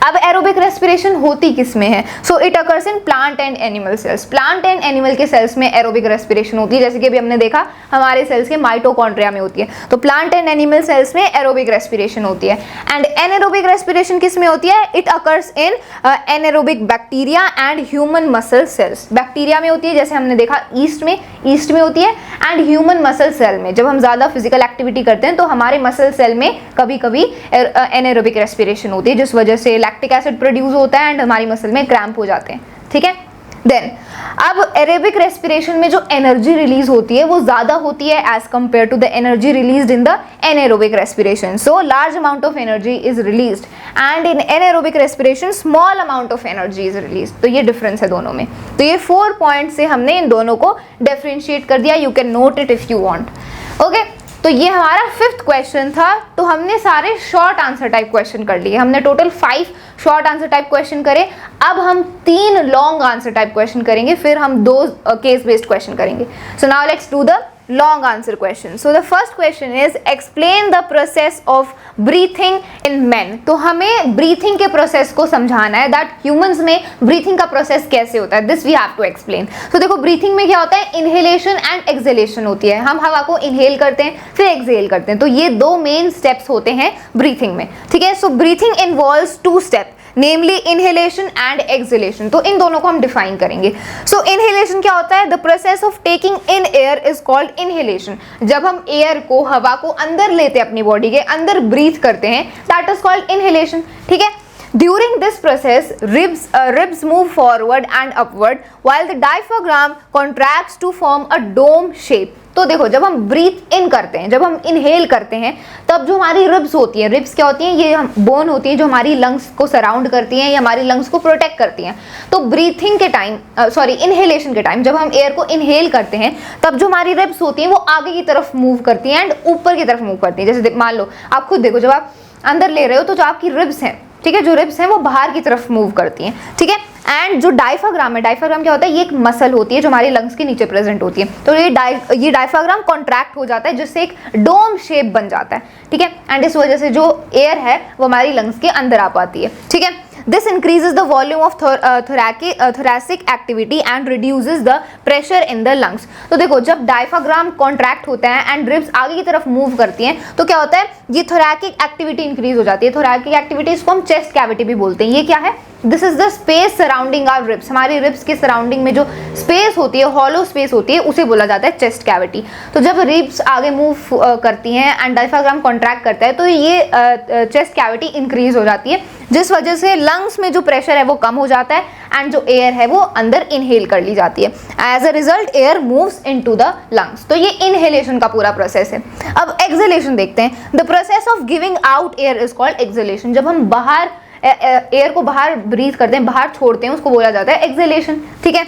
अब एरोबिक रेस्पिरेशन होती किस में है? So it occurs in plant and animal sales. Plant and animal के सेल्स में एरोबिक रेस्पिरेशन होती है, जैसे कि अभी हमने देखा हमारे सेल्स के माइटोकॉन्ड्रिया में होती है। तो प्लांट एंड एनिमल सेल्स में एरोबिक रेस्पिरेशन होती है। एंड एनाएरोबिक रेस्पिरेशन किस में होती है? It occurs in anaerobic bacteria and human muscle cells. Bacteria में होती है, जैसे हमने देखा ईस्ट में होती है, एंड ह्यूमन मसल सेल में। जब हम ज्यादा फिजिकल एक्टिविटी करते हैं तो हमारे मसल सेल में कभी कभी एनाएरोबिक रेस्पिरेशन होती है, जिस वजह से लैक्टिक एसिड प्रोड्यूस होता है एंड हमारी मसल में क्रैम्प हो जाते हैं। ठीक है, देन अब एरोबिक रेस्पिरेशन में जो एनर्जी रिलीज होती है वो ज्यादा होती है as compare to the energy released in the anaerobic respiration. So large amount of energy is released and in anaerobic respiration small amount of energy is released. तो ये डिफरेंस है दोनों में। तो ये 4 पॉइंट से हमने इन दोनों को डिफरेंशिएट कर दिया। You can note it if you want. Okay, तो ये हमारा 5th क्वेश्चन था। तो हमने सारे शॉर्ट आंसर टाइप क्वेश्चन कर लिए। हमने total 5 short answer type question करे। अब हम 3 लॉन्ग आंसर टाइप क्वेश्चन करेंगे, फिर हम 2 केस बेस्ड क्वेश्चन करेंगे। So now let's do the long answer question. So the first question is explain the process of breathing in men. तो हमें breathing के process को समझाना है that humans में breathing का process कैसे होता है. This we have to explain. तो देखो breathing में क्या होता है, inhalation and exhalation होती है. हम हवा को inhale करते हैं फिर exhale करते हैं. तो ये 2 main steps होते हैं breathing में. ठीक है, so breathing involves 2 steps. Namely inhalation and exhalation. तो इन दोनों को हम डिफाइन करेंगे। सो इनहेलेशन क्या होता है? The process of taking in air is called inhalation. जब हम एयर को, हवा को अंदर लेते हैं, अपनी बॉडी के अंदर ब्रीथ करते हैं, दैट इज कॉल्ड इनहेलेशन। ठीक है, During this process, ribs move forward and upward while the diaphragm contracts to form a dome shape. तो देखो, जब हम ब्रीथ इन करते हैं, जब हम इनहेल करते हैं, तब जो हमारी रिब्स होती हैं, रिब्स क्या होती हैं? ये बोन होती है जो हमारी लंग्स को सराउंड करती हैं या हमारी लंग्स को प्रोटेक्ट करती हैं। तो ब्रीथिंग के टाइम, इनहेलेशन के टाइम, जब हम एयर को इनहेल करते हैं, तब जो हमारी रिब्स होती हैं वो आगे की तरफ मूव करती हैं एंड ऊपर की तरफ मूव करती हैं। जैसे मान लो, आप खुद देखो, जब आप अंदर ले रहे हो तो जो आपकी रिब्स हैं, ठीक है, जो रिब्स हैं वो बाहर की तरफ मूव करती हैं। ठीक है, एंड जो डायफ्राग्राम है, डायफ्राग्राम क्या होता है? ये एक मसल होती है जो हमारी लंग्स के नीचे प्रेजेंट होती है। तो ये डायफ्राग्राम कॉन्ट्रैक्ट हो जाता है, जिससे एक डोम शेप बन जाता है। ठीक है, एंड इस वजह से जो एयर है वो हमारी लंग्स के अंदर आ पाती है। ठीक है, this increases the volume of thoracic activity and reduces the pressure in the lungs. तो देखो, जब डायफ्राग्राम कॉन्ट्रैक्ट होता है एंड रिब्स आगे की तरफ मूव करती हैं, तो क्या होता है? ये थोरैकिक एक्टिविटी इंक्रीज हो जाती है। थोरैकिक एक्टिविटी, इसको हम चेस्ट कैविटी भी बोलते हैं। ये क्या है? This is the space surrounding our ribs. हमारी रिब्स के सराउंडिंग में जो स्पेस होती है, हॉलो स्पेस होती है, उसे बोला जाता है चेस्ट कैविटी। तो जब रिब्स आगे मूव करती हैं एंड डायफ्राग्राम कॉन्ट्रैक्ट करता है, तो ये चेस्ट कैविटी इंक्रीज हो जाती है, जिस वजह से लंग्स में जो प्रेशर है वो कम हो जाता है एंड जो एयर है वो अंदर इनहेल कर ली जाती है। As a result air moves into the lungs. तो ये इनहेलेशन का पूरा प्रोसेस है। अब एक्सहेलेशन देखते हैं। The process of giving out air is called exhalation. जब हम बाहर एयर को बाहर ब्रीथ करते हैं, बाहर छोड़ते हैं, उसको बोला जाता है एक्सहेलेशन। ठीक है,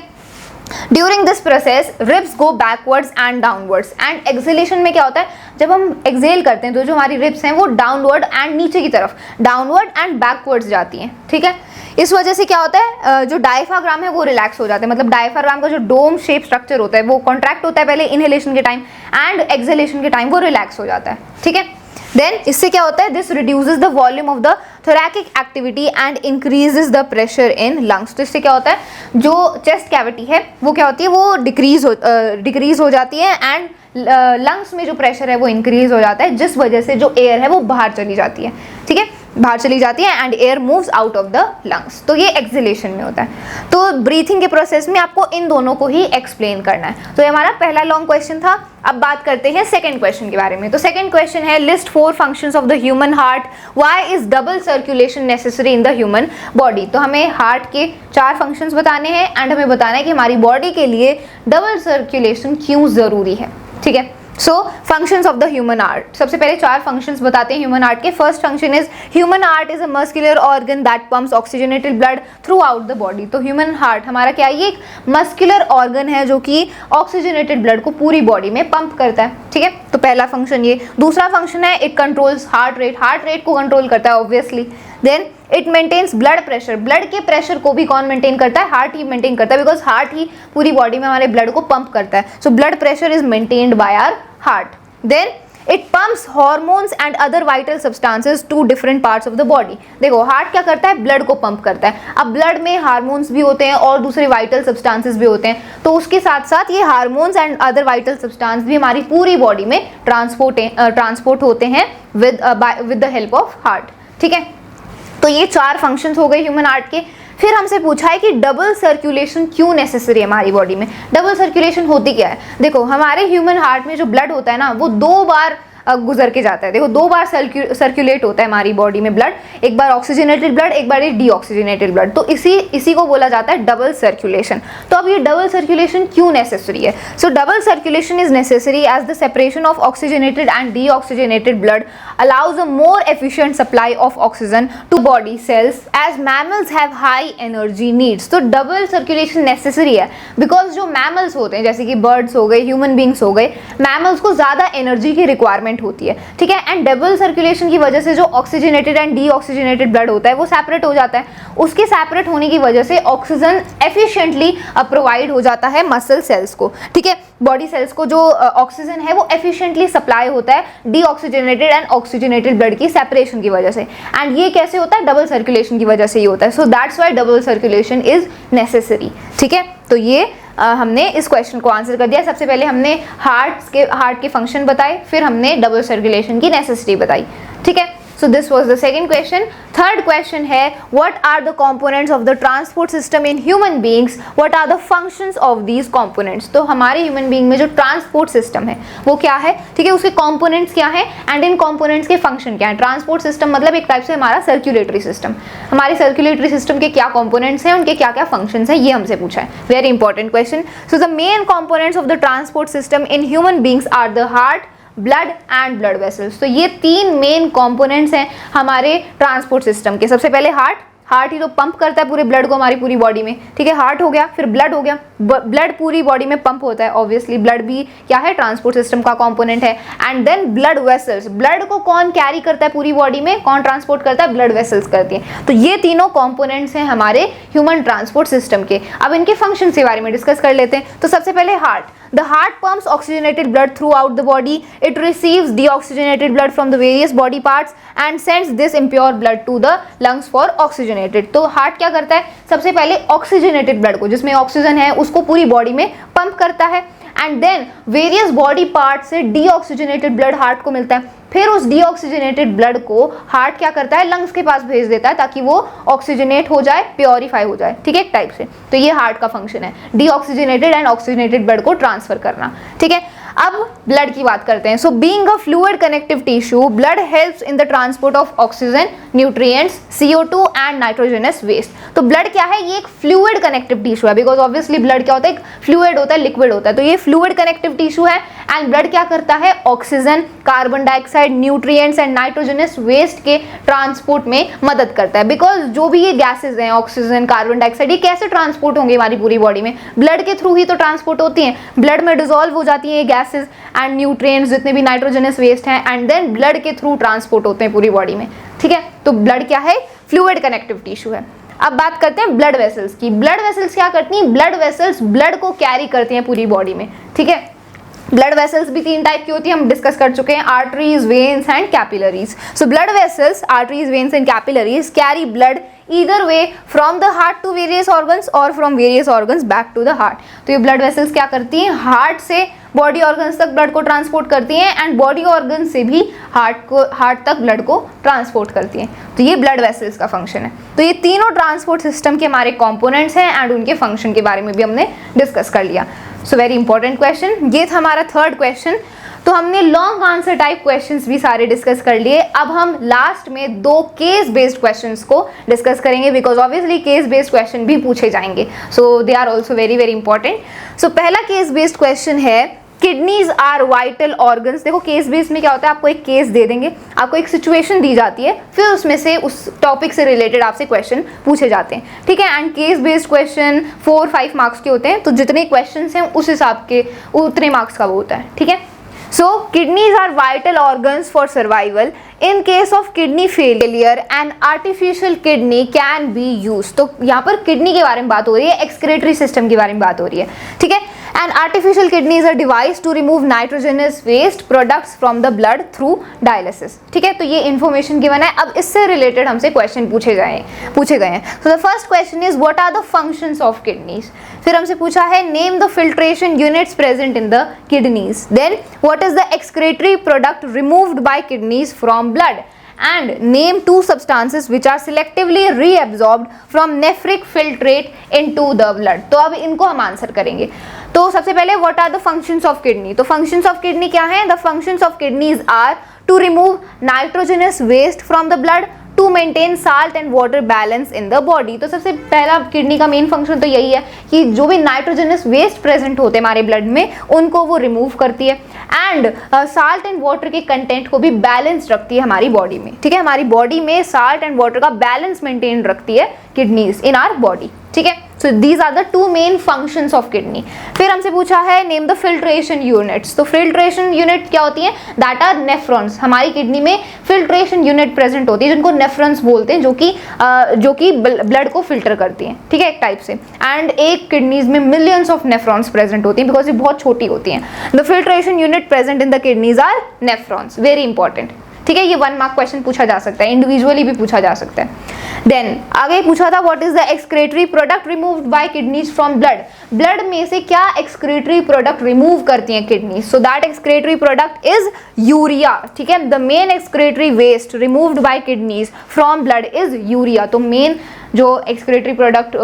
during this process ribs go backwards and downwards. And exhalation में क्या होता है? जब हम एक्सहेल करते हैं तो जो हमारी रिब्स हैं वो डाउनवर्ड एंड नीचे की तरफ, डाउनवर्ड एंड बैकवर्ड्स जाती हैं। ठीक है, इस वजह से क्या होता है? जो डायफ्राग्राम है वो रिलैक्स हो जाता है। मतलब डायफ्राग्राम का जो डोम शेप स्ट्रक्चर होता है वो कॉन्ट्रैक्ट होता है पहले इनहेलेशन के टाइम, एंड एक्सहेलेशन के टाइम वो रिलैक्स हो जाता है। ठीक है, देन इससे क्या होता है? This reduces the volume of the thoracic activity and increases the pressure in lungs. तो इससे क्या होता है? जो चेस्ट कैविटी है वो क्या होती है? वो डिक्रीज हो जाती है एंड लंग्स में जो प्रेशर है वो इंक्रीज हो जाता है, जिस वजह से जो एयर है वो बाहर चली जाती है। ठीक है, बाहर चली जाती है and air moves out of the lungs. तो ये एक्सहेलेशन में होता है। तो ब्रीथिंग के प्रोसेस में आपको इन दोनों को ही एक्सप्लेन करना है। तो ये हमारा पहला लॉन्ग क्वेश्चन था। अब बात करते हैं सेकंड क्वेश्चन के बारे में। तो सेकंड क्वेश्चन है, list 4 functions of the human heart, why is double circulation necessary in the human body. तो हमें हार्ट के 4 फंक्शंस बताने हैं एंड हमें बताना है कि हमारी बॉडी के लिए डबल सर्कुलेशन क्यों जरूरी है। ठीक है, so functions of the human heart. सबसे पहले 4 फंक्शंस बताते हैं ह्यूमन हार्ट के। First function is human heart is a muscular organ that pumps oxygenated blood throughout the body. तो ह्यूमन हार्ट हमारा क्या है? ये एक मस्कुलर ऑर्गन है जो कि ऑक्सीजनेटेड ब्लड को पूरी बॉडी में पंप करता है। ठीक है, तो पहला फंक्शन ये। दूसरा फंक्शन है, इट कंट्रोल्स हार्ट रेट को कंट्रोल करता है obviously. Then it maintains blood pressure. Blood के प्रेशर को भी कौन मेंटेन करता है? हार्ट ही मेंटेन करता है, बिकॉज हार्ट ही पूरी बॉडी में हमारे ब्लड को पंप करता है। So blood pressure is maintained by our heart. Then it pumps hormones and other vital substances to different parts of the body. देखो हार्ट क्या करता है, ब्लड को पंप करता है। अब ब्लड में हार्मोन्स भी होते हैं और दूसरे वाइटल सब्सटेंसेस भी होते हैं, तो उसके साथ साथ ये hormones and other vital substance भी हमारी पूरी बॉडी में ट्रांसपोर्ट होते हैं with the help of heart. ठीक है, तो ये 4 फंक्शंस हो गए ह्यूमन हार्ट के। फिर हमसे पूछा है कि डबल सर्कुलेशन क्यों नेसेसरी है हमारी बॉडी में। डबल सर्कुलेशन होती क्या है, देखो हमारे ह्यूमन हार्ट में जो ब्लड होता है ना वो 2 बार गुजर के जाता है। देखो 2 बार सर्कुलेट होता है हमारी बॉडी में ब्लड, एक बार ऑक्सीजनेटेड ब्लड, एक बार डीऑक्सीजनेटेड ब्लड, तो इसी को बोला जाता है डबल सर्कुलेशन। तो अब ये डबल सर्कुलेशन क्यों नेसेसरी है? So double circulation is necessary as the separation of oxygenated and deoxygenated blood allows a more efficient supply of oxygen to body cells as mammals have high energy needs। तो double circulation necessary है because जो mammals होते हैं जैसे कि birds हो गए, human beings हो गए, मैमल्स को ज़्यादा एनर्जी की रिक्वायरमेंट होती है। ठीक है, एंड डबल सर्कुलेशन की वजह से जो ऑक्सीजनेटेड एंड डीऑक्सीजनेटेड ब्लड होता है वो सेपरेट हो जाता है। उसके सेपरेट होने की वजह से ऑक्सीजन एफिशिएंटली प्रोवाइड हो जाता है मसल सेल्स को। ठीक है, बॉडी सेल्स को जो ऑक्सीजन है वो एफिशिएंटली सप्लाई होता है डीऑक्सीजनेटेड एंड ऑक्सीजनेटेड ब्लड की सेपरेशन की वजह से। एंड ये कैसे होता है? डबल सर्कुलेशन की वजह से ही होता है। So that's why double circulation is necessary. ठीक है, तो ये हमने इस क्वेश्चन को आंसर कर दिया। सबसे पहले हमने हार्ट के फंक्शन बताए, फिर हमने डबल सर्कुलेशन की नेसेसिटी बताई। ठीक है, so this was the second question। third question है what are the components of the transport system in human beings, what are the functions of these components। तो हमारे human being में जो transport system है वो क्या है, ठीक है, उसके components क्या है and इन components के function क्या है। transport system मतलब एक टाइप से हमारा circulatory system, हमारे circulatory system के क्या components हैं, उनके क्या क्या functions हैं, ये हमसे पूछा है। very important question। so the main components of the transport system in human beings are the heart, blood and blood vessels. तो ये 3 मेन कंपोनेंट्स हैं हमारे ट्रांसपोर्ट सिस्टम के। सबसे पहले हार्ट ही तो पंप करता है पूरे ब्लड को हमारी पूरी बॉडी में। ठीक है, हार्ट हो गया, फिर ब्लड हो गया, ब्लड पूरी बॉडी में पंप होता है। ऑब्वियसली ब्लड भी क्या है, ट्रांसपोर्ट सिस्टम का कंपोनेंट है। And then blood vessels, blood को कौन कैरी करता है पूरी बॉडी में, कौन ट्रांसपोर्ट करता है, ब्लड वेसल्स करती हैं। तो ये तीनों कंपोनेंट्स हैं हमारे ह्यूमन ट्रांसपोर्ट सिस्टम के। अब इनके फंक्शन के बारे में डिस्कस कर लेते हैं। तो सबसे पहले heart, the heart pumps oxygenated blood throughout the body, it receives deoxygenated blood from the various body parts and sends this impure blood to the lungs for oxygenated। तो हार्ट क्या करता है, सबसे पहले ऑक्सीजनेटेड ब्लड को, जिसमें oxygen है, उसको पूरी बॉडी में पंप करता है। And then various body part से डीऑक्सीजनेटेड ब्लड हार्ट को मिलता है, फिर उस डीऑक्सीजनेटेड ब्लड को हार्ट क्या करता है, लंग्स के पास भेज देता है ताकि वो ऑक्सीजनेट हो जाए, प्योरीफाई हो जाए। ठीक है, एक टाइप से। तो ये हार्ट का फंक्शन है, डीऑक्सीजनेटेड एंड ऑक्सीजनेटेड ब्लड को ट्रांसफर करना। ठीक है, अब ब्लड की बात करते हैं। So being a fluid connective tissue, blood helps in the transport of oxygen, nutrients, CO2 and nitrogenous waste. तो ब्लड क्या है, ये एक फ्लूइड कनेक्टिव टिश्यू है, बिकॉज ऑब्वियसली ब्लड क्या होता है, एक फ्लूइड होता है, लिक्विड होता है। तो ये फ्लूइड कनेक्टिव टिश्यू है एंड ब्लड क्या करता है, oxygen, carbon dioxide, nutrients and nitrogenous waste के ट्रांसपोर्ट में मदद करता है। बिकॉज जो भी ये गैसेज हैं, ऑक्सीजन, कार्बन डाइऑक्साइड, ये कैसे ट्रांसपोर्ट होंगे हमारी पूरी बॉडी में, ब्लड के थ्रू ही तो ट्रांसपोर्ट होती हैं। ब्लड में डिसॉल्व हो जाती हैं गैसेज एंड न्यूट्रिएंट्स, जितने भी नाइट्रोजनस वेस्ट हैं, एंड देन ब्लड के थ्रू ट्रांसपोर्ट होते हैं पूरी बॉडी में। ठीक है, तो ब्लड क्या है, फ्लूइड कनेक्टिव टिश्यू है। अब बात करते हैं ब्लड वेसल्स की। ब्लड वेसल्स क्या करती हैं, ब्लड वेसल्स ब्लड को कैरी करती हैं पूरी बॉडी में। ठीक है, ब्लड वेसल्स भी 3 टाइप की होती है, हम डिस्कस कर चुके हैं, arteries, veins and capillaries. So blood vessels, arteries, veins and capillaries carry blood either way from the heart to various organs or from various organs back to the heart। तो ये blood vessels क्या करती हैं, heart से body organs तक blood को transport करती हैं एंड बॉडी ऑर्गन से भी हार्ट तक ब्लड को ट्रांसपोर्ट करती हैं। तो ये ब्लड वेसल्स का फंक्शन है। तो ये तीनों ट्रांसपोर्ट सिस्टम के हमारे कंपोनेंट्स हैं एंड उनके फंक्शन के बारे में भी हमने डिस्कस कर लिया। So very important question. ये था हमारा 3rd क्वेश्चन। तो हमने लॉन्ग आंसर टाइप क्वेश्चंस भी सारे डिस्कस कर लिए। अब हम लास्ट में 2 केस बेस्ड क्वेश्चंस को डिस्कस करेंगे, because obviously case based question भी पूछे जाएंगे, so they are also very very important. So पहला केस बेस्ड क्वेश्चन है, किडनीज आर वाइटल ऑर्गन्स। देखो केस बेस्ड में क्या होता है, आपको एक केस दे देंगे, आपको एक सिचुएशन दी जाती है, फिर उसमें से उस टॉपिक से रिलेटेड आपसे क्वेश्चन पूछे जाते हैं। ठीक है, and case based question 4-5 marks के होते हैं, तो जितने क्वेश्चन हैं उस हिसाब के उतने मार्क्स का वो होता है। ठीक है, so kidneys are vital organs for survival. In case of kidney failure, an artificial kidney can be used। तो यहाँ पर किडनी के बारे में बात हो रही है, एक्सक्रीटरी सिस्टम के बारे में बात हो रही है। ठीक है, and artificial kidney is a device to remove nitrogenous waste products from the blood through dialysis. ठीक है, तो ये इन्फॉर्मेशन गिवन है। अब इससे रिलेटेड हमसे क्वेश्चन पूछे गए हैं। So the first question is what are the functions of kidneys. फिर हमसे पूछा है name the filtration units present in the kidneys. Then what is the excretory product removed by kidneys from blood and name two substances which are selectively reabsorbed from nephric filtrate into the blood। तो अब इनको हम answer करेंगे। तो सबसे पहले what are the functions of kidney। तो functions of kidney क्या है? The functions of kidneys are to remove nitrogenous waste from the blood, to maintain salt and water balance in the body. तो सबसे पहला किडनी का main function तो यही है कि जो भी नाइट्रोजनस वेस्ट प्रेजेंट होते हैं हमारे ब्लड में उनको वो रिमूव करती है एंड साल्ट एंड वाटर के कंटेंट को भी बैलेंस रखती है हमारी बॉडी में। ठीक है, हमारी बॉडी में साल्ट एंड वाटर का बैलेंस मेंटेन रखती है किडनीज इन आवर बॉडी। ठीक है, so these are the two main functions of kidney. फिर हमसे पूछा है नेम द फिल्ट्रेशन यूनिट्स। तो फिल्ट्रेशन यूनिट क्या होती है? That are nephrons. हमारी किडनी में फिल्ट्रेशन यूनिट प्रेजेंट होती है जिनको नेफ्रॉन्स बोलते हैं, जो कि ब्लड को फिल्टर करती हैं। ठीक है, एक टाइप से। एंड एक किडनीज में मिलियंस ऑफ नेफ्रॉन्स प्रेजेंट होती हैं बिकॉज ये बहुत छोटी होती हैं। The filtration unit present in the kidneys are nephrons. Very important. ठीक है, ये 1 मार्क क्वेश्चन पूछा जा सकता है, इंडिविजुअली भी पूछा जा सकता है। देन आगे पूछा था what is the excretory product removed by kidneys from blood. Blood में से क्या एक्सक्रीटरी प्रोडक्ट रिमूव करती हैं kidney? So that excretory product is urea. ठीक है, the main excretory waste removed by kidneys from blood is urea. तो main जो excretory product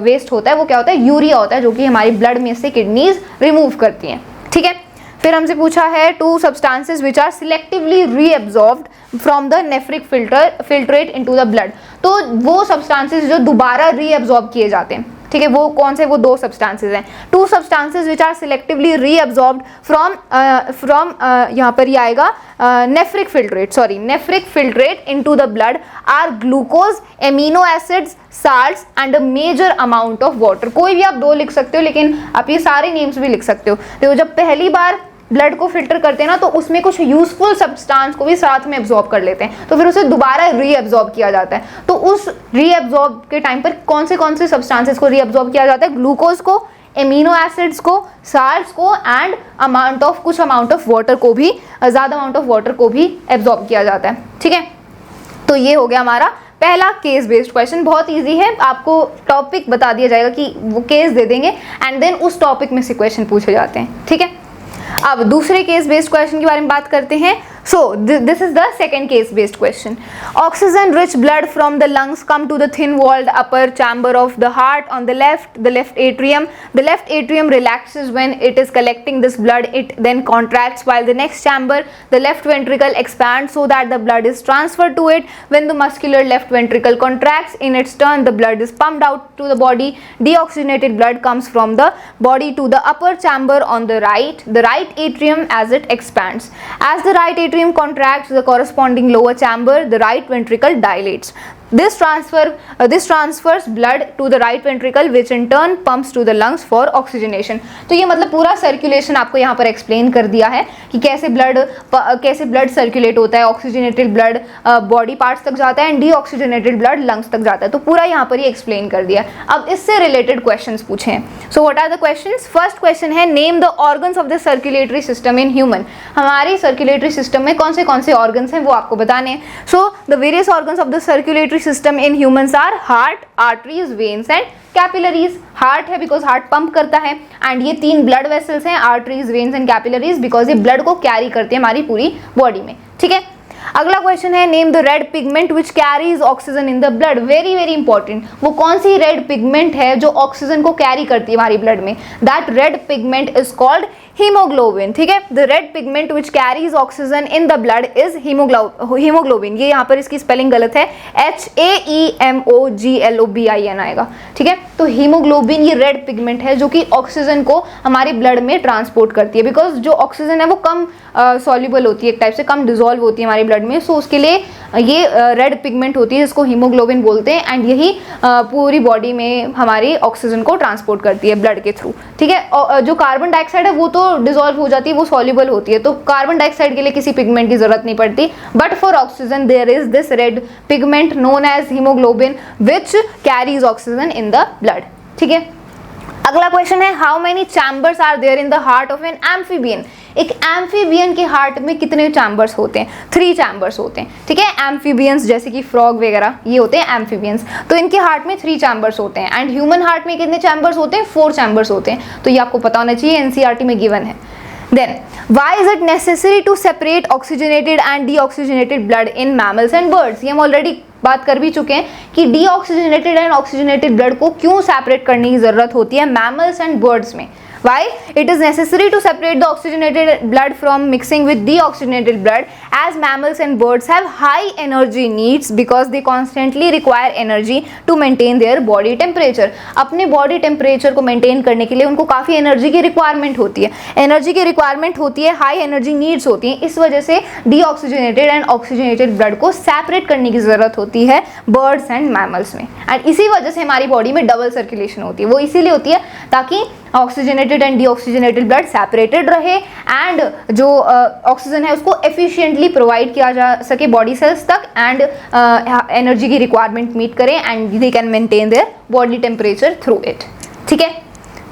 waste होता है वो क्या होता है? यूरिया होता है, जो कि हमारी ब्लड में से किडनीज रिमूव करती हैं। ठीक है, फिर हमसे पूछा है two substances which are selectively reabsorbed from the nephric filtrate into the blood. तो वो सब्सटेंसेस जो दोबारा रीअब्सॉर्ब किए जाते हैं। ठीक है, वो कौन से? वो 2 सब्सटेंसेस हैं। Two substances which are selectively reabsorbed from यहाँ पर ये आएगा nephric filtrate into the blood are glucose, amino acids, salts and a major amount of water. कोई भी आप 2 लिख सकते हो, लेकिन आप ये सारे नेम्स भी लिख सकते हो। तो जब पहली बार ब्लड को फिल्टर करते हैं ना, तो उसमें कुछ यूजफुल सब्सटेंस को भी साथ में एब्जॉर्ब कर लेते हैं, तो फिर उसे दोबारा रीअब्जॉर्ब किया जाता है। तो उस रीअब्जॉर्ब के टाइम पर कौन से सब्सटेंसेस को रीअब्जॉर्ब किया जाता है? ग्लूकोज को, एमिनो एसिड्स को, साल्ट्स को एंड कुछ अमाउंट ऑफ वाटर को भी, ज़्यादा अमाउंट ऑफ वाटर को भी एब्जॉर्ब किया जाता है। ठीक है, तो ये हो गया हमारा पहला केस बेस्ड क्वेश्चन। बहुत इजी है, आपको टॉपिक बता दिया जाएगा कि वो केस दे देंगे एंड देन उस टॉपिक में से क्वेश्चन पूछे जाते हैं। ठीक है, अब दूसरे केस बेस्ड क्वेश्चन के बारे में बात करते हैं। So this is the second case based question. Oxygen rich blood from the lungs come to the thin walled upper chamber of the heart on the left atrium. The left atrium relaxes when it is collecting this blood. It then contracts while the next chamber, the left ventricle, expands so that the blood is transferred to it. When the muscular left ventricle contracts, in its turn the blood is pumped out to the body. Deoxygenated blood comes from the body to the upper chamber on the right atrium as it expands. As the right atrium contracts, the corresponding lower chamber, the right ventricle, dilates. This transfers blood to the right ventricle, which in turn pumps to the lungs for oxygenation. तो ये मतलब पूरा circulation आपको यहाँ पर explain कर दिया है कि कैसे ब्लड सर्कुलेट होता है। ऑक्सीजनेटेड ब्लड बॉडी पार्ट्स तक जाता है एंड डीऑक्सीजनेटेड ब्लड लंग्स तक जाता है। तो पूरा यहाँ पर ही एक्सप्लेन कर दिया। अब इससे रिलेटेड क्वेश्चंस पूछे हैं। So what are the questions? First question है name the organs of the circulatory system in human. हमारी सर्कुलेटरी सिस्टम में कौन से ऑर्गन्स हैं वो आपको बताने हैं। So the various organs of the circulatory system in humans are heart, arteries, veins and capillaries. Heart है बिकॉज हार्ट पंप करता है एंड ये 3 ब्लड वेसल्स हैं, arteries, veins and capillaries, because ये ब्लड को कैरी करते हैं हमारी पूरी बॉडी में। ठीक है, अगला क्वेश्चन है name the red pigment which carries oxygen in the blood. Very very important, वो कौन सी रेड पिगमेंट है जो ऑक्सीजन को कैरी करती है हमारी ब्लड में? That red pigment is called haemoglobin. ठीक है, the red pigment which carries oxygen in the blood is haemoglobin. ये यहाँ पर इसकी स्पेलिंग गलत है, HAEMOGLOBIN आएगा। ठीक है, तो हीमोग्लोबिन ये रेड पिगमेंट है जो कि ऑक्सीजन को हमारे ब्लड में ट्रांसपोर्ट करती है, बिकॉज जो ऑक्सीजन है वो कम सॉल्युबल होती है, एक टाइप से कम डिजोल्व होती है हमारे ब्लड में। सो उसके लिए ये रेड पिगमेंट होती है जिसको हीमोग्लोबिन बोलते हैं एंड यही पूरी बॉडी में हमारी ऑक्सीजन को ट्रांसपोर्ट करती है ब्लड के थ्रू। ठीक है, और जो कार्बन डाइऑक्साइड है वो तो डिसॉल्व हो जाती है, वो सॉल्युबल होती है, तो कार्बन डाइऑक्साइड के लिए किसी पिगमेंट की जरूरत नहीं पड़ती। But for oxygen there is this red pigment known as haemoglobin which carries oxygen in the blood. ठीक है, अगला क्वेश्चन है how many chambers are there in the heart of an amphibian. एक एम्फीबियन के हार्ट में कितने chambers होते हैं? 3 चैम्बर्स होते हैं, ठीक है। एम्फीबियंस जैसे कि फ्रॉग वगैरह ये होते हैं एम्फीबियंस, तो इनके हार्ट में 3 चैम्बर्स होते हैं। एंड ह्यूमन हार्ट में कितने चैम्बर्स होते हैं? 4 चैम्बर्स होते हैं। तो ये आपको पता होना चाहिए, एनसीईआरटी में गिवन है। Then, why is it necessary to separate oxygenated and deoxygenated blood in mammals and birds? ये हम ऑलरेडी बात कर भी चुके हैं कि डीऑक्सीजनेटेड एंड ऑक्सीजनेटेड ब्लड को क्यों सेपरेट करने की जरूरत होती है मैमल्स एंड बर्ड्स में। Why? It is necessary to separate the oxygenated blood from mixing with deoxygenated blood, as mammals and birds have high energy needs because they constantly require energy to maintain their body temperature. अपने body temperature को maintain करने के लिए उनको काफ़ी energy की requirement होती है, energy की requirement होती है, high energy needs होती हैं। इस वजह से deoxygenated and oxygenated blood को separate करने की ज़रूरत होती है birds and mammals में। and इसी वजह से हमारी body में double circulation होती है। वो इसीलिए होती है ताकि oxygenated and deoxygenated blood separated रहे एंड जो ऑक्सीजन है उसको एफिशिएंटली प्रोवाइड किया जा सके बॉडी सेल्स तक एंड एनर्जी की रिक्वायरमेंट मीट करें and they can maintain their body temperature through it. ठीक है,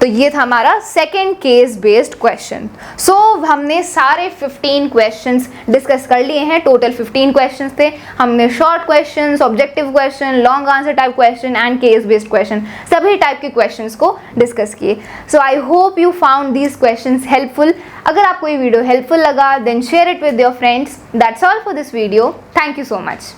तो ये था हमारा सेकेंड केस बेस्ड क्वेश्चन। सो हमने सारे 15 क्वेश्चंस डिस्कस कर लिए हैं। टोटल 15 क्वेश्चंस थे। हमने short questions, objective question, long answer type question and case based question सभी टाइप के क्वेश्चंस को डिस्कस किए। So I hope you found these questions helpful. अगर आपको ये वीडियो हेल्पफुल लगा then share it with your friends. That's all for this video. Thank you so much.